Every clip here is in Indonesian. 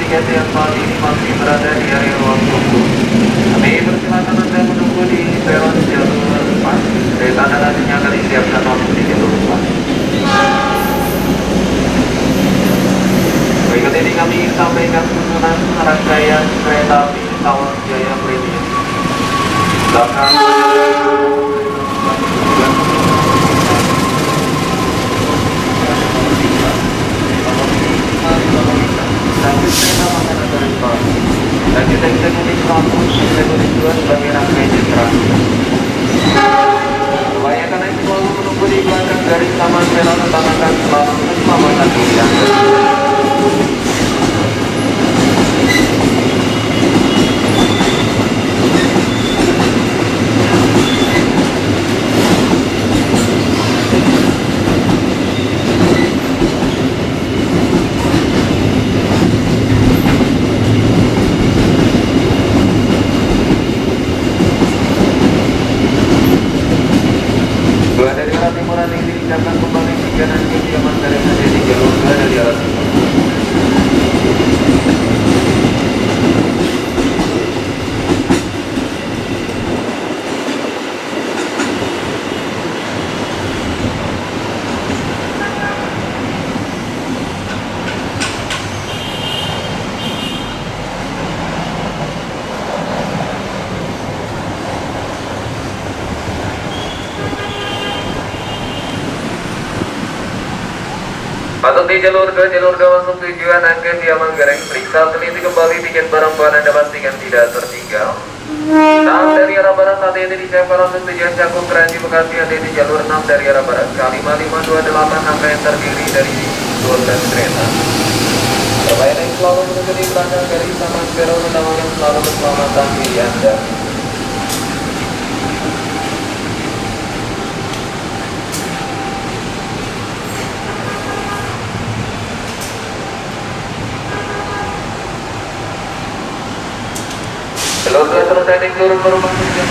tiket yang saat ini masih berada di area ruang tunggu. Kami persilakan Anda menunggu di peron jalur depan. Kereta Anda nantinya akan disiapkan untuk di jalur depan. Berikut ini kami ingin sampaikan susunan rangkaian kereta api Tawang Jaya Premium. Belakang dan kita unit 100 kategori 2 sebagai rangkaian citra. Upayakan Anda selalu menunggu di belakang garis taman peron utamakan selalu keselamatan diri Anda. Dua dari arah timur ini diucapkan kembali tiga dan kediaman dari menjadi jalur dua dari arah timur. Masuk di jalur ke masuk tujuan Angke via Manggarai. Periksa teliti kembali tiket barang bawaan Anda pastikan tidak tertinggal. Saat dari arah barat saat ini disiapkan untuk tujuan Cakung Kranji Bekasi ada di jalur 6 dari arah barat K5528 rangkaian terdiri dari 12 kereta. Terbaik yang selalu menunggu di belakang garis taman peron utamakan selalu keselamatan diri Anda. Jalur 2 selesai di seluruh perumahan tujuan.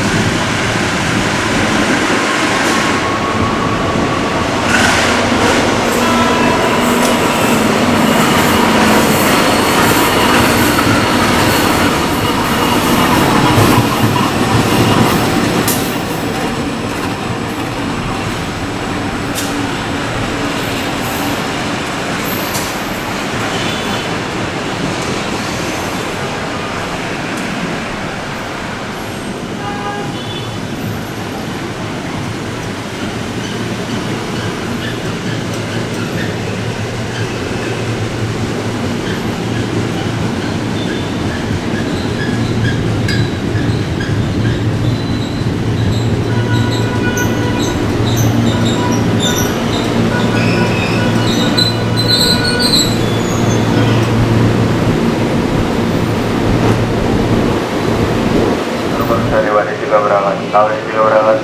Tahun juga berangkat.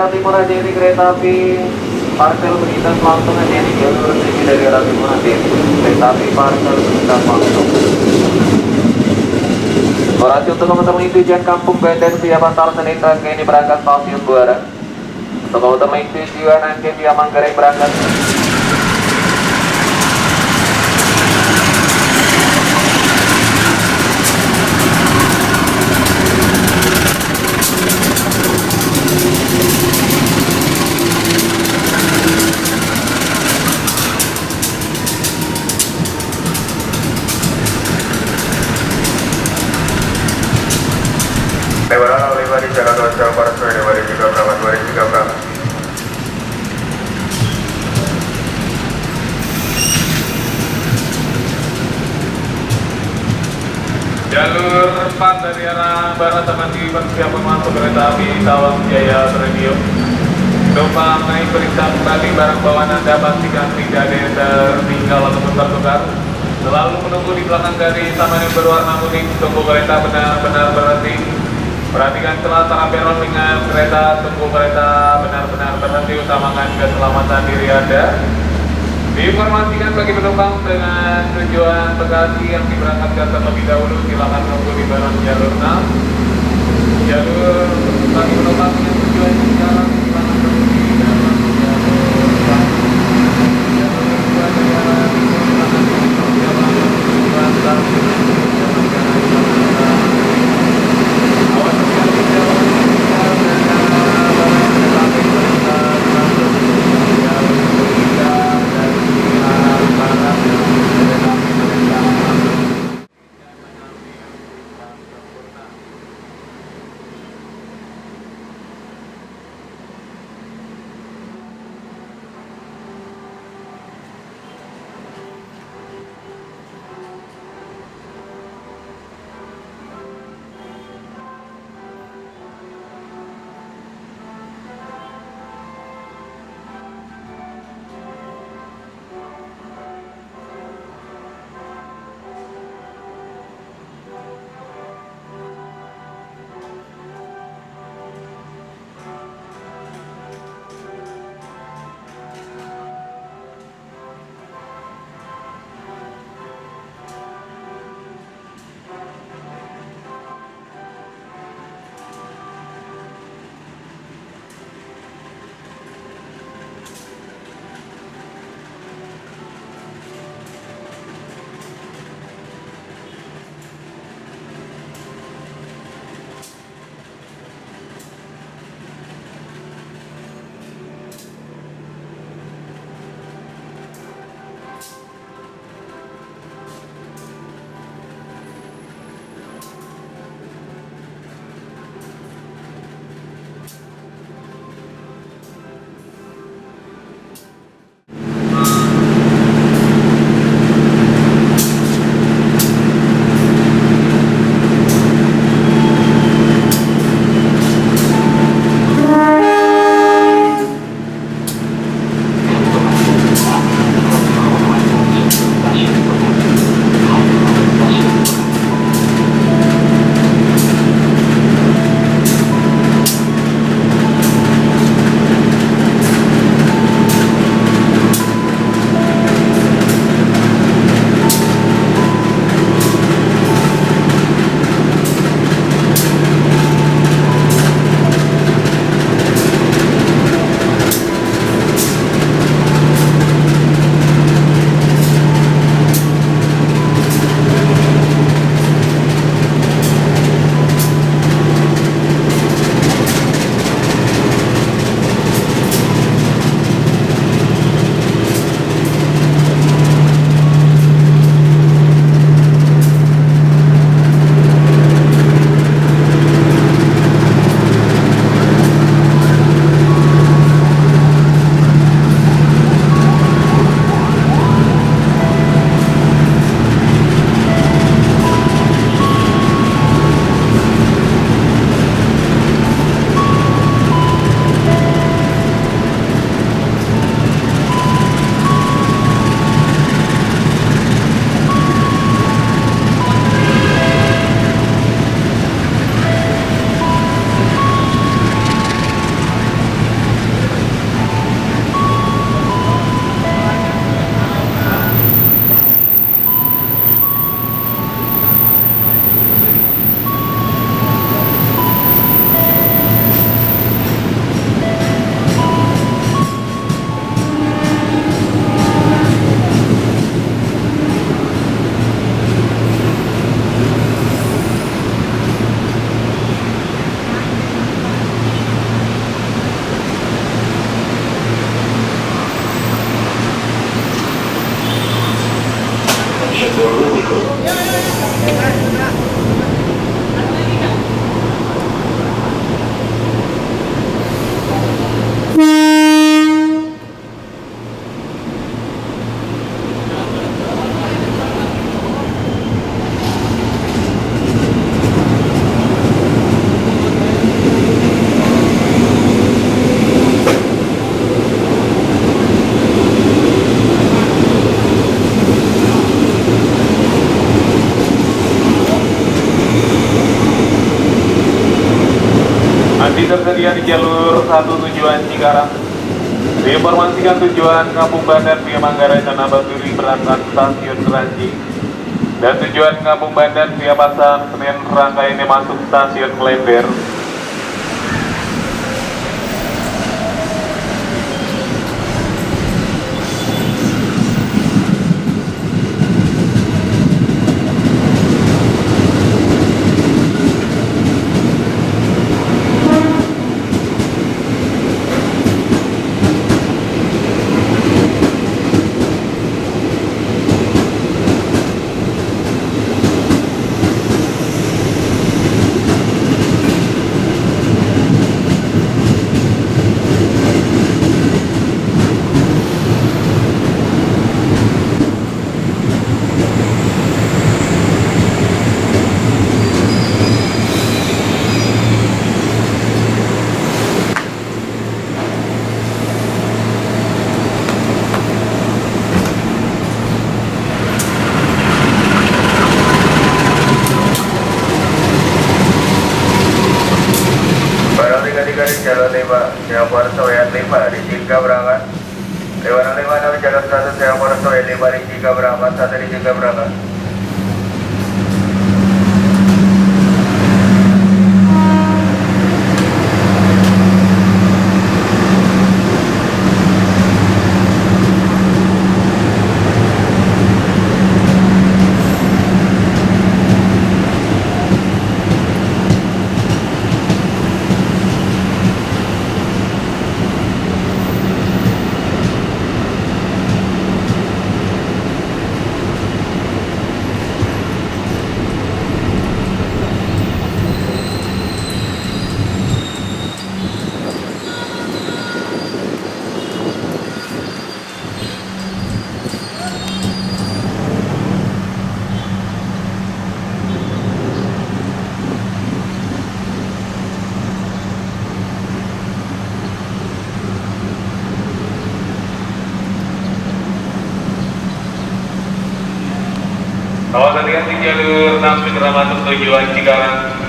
Timur aja ini kereta api parcel berlintas langsung aja ini jalur tinggi dari arah timur aja ini kereta api parcel berlintas langsung. Informasi untuk teman-teman tujuan Kampung Bendeng via Pasar Seni Trangga ini berangkat stasiun Buaran. Untuk teman-teman tujuan Angke via Manggarai berangkat. Lebaran oleh di Jakarta Jauh para sesuai dari juga berangkat. Barat akan dipersiapkan masuk kereta api Tawang Jaya Radio. Penumpang naik periksa kembali barang bawaan Anda, pastikan tidak ada yang tertinggal ataupun tertukar. Selalu menunggu di belakang garis taman yang berwarna kuning. Tunggu kereta benar-benar berhenti. Perhatikan celah tengah peron dengan kereta. Tunggu kereta benar-benar berhenti. Utamakan keselamatan diri Anda. Diinformasikan bagi penumpang dengan tujuan Bekasi yang diberangkatkan terlebih dahulu, silakan menunggu di baran jalur 6. Jalur bagi penumpang yang tujuan jalan silakan menunggu di dalam jalur 4. Jalur 2 Jaya silakan menunggu di dalam tujuan stasiun jalan jalan jalan. Awas hati-hati jalur dan barang kereta api berlintas masuk jalur 3 dari arah barat kereta api berlintas masuk. tersedia di jalur 1 tujuan Cikarang. Diinformasikan tujuan Kampung Bandan via Manggarai Tanah Banturi berangkat stasiun Keranji. Dan tujuan Kampung Bandan via Pasar Senen rangkaiannya masuk stasiun Klender. Garis jalan 5, Singapura Soyan 5 di Cika berangkat. Lewanan 5 dari jalan 1 Singapura Soyan 5 di Cika berangkat, 1 di Cika berangkat. Awas hati-hati jalur 6 segera masuk tujuan Cikarang.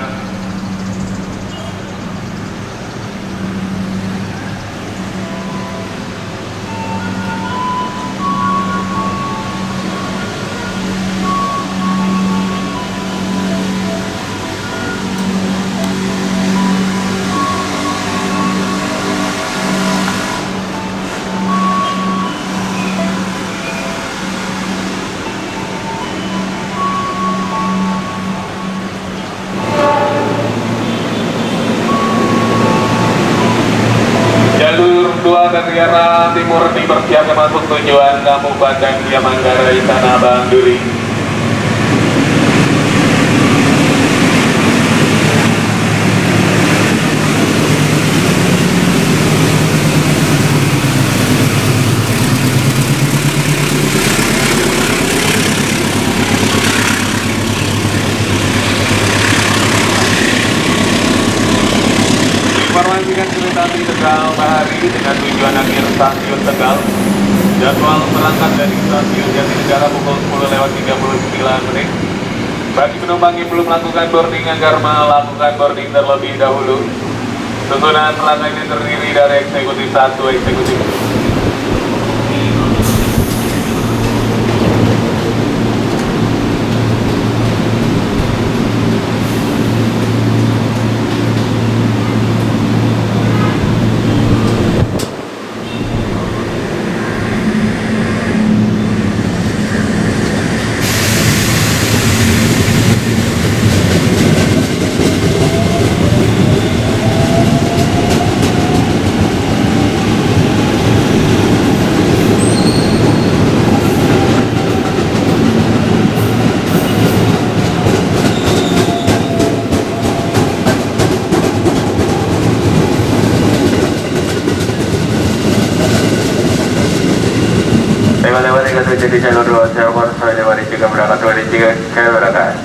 Dari arah timur dipersiapkan masuk tujuan Kampung Bandan via Manggarai Tanah Banturi. Informasikan kereta api Tegal Bahari dengan tujuan akhir stasiun Tegal. Jadwal berangkat dari stasiun Jatinegara pukul 10:39 menit. Bagi penumpang yang belum melakukan boarding agar melakukan boarding terlebih dahulu. Susunan rangkaian ini terdiri dari eksekutif 1, eksekutif 2. Jadi jalur 2 Singapura Soyan 5 di Cika berangkat, 2 di Cika berangkat.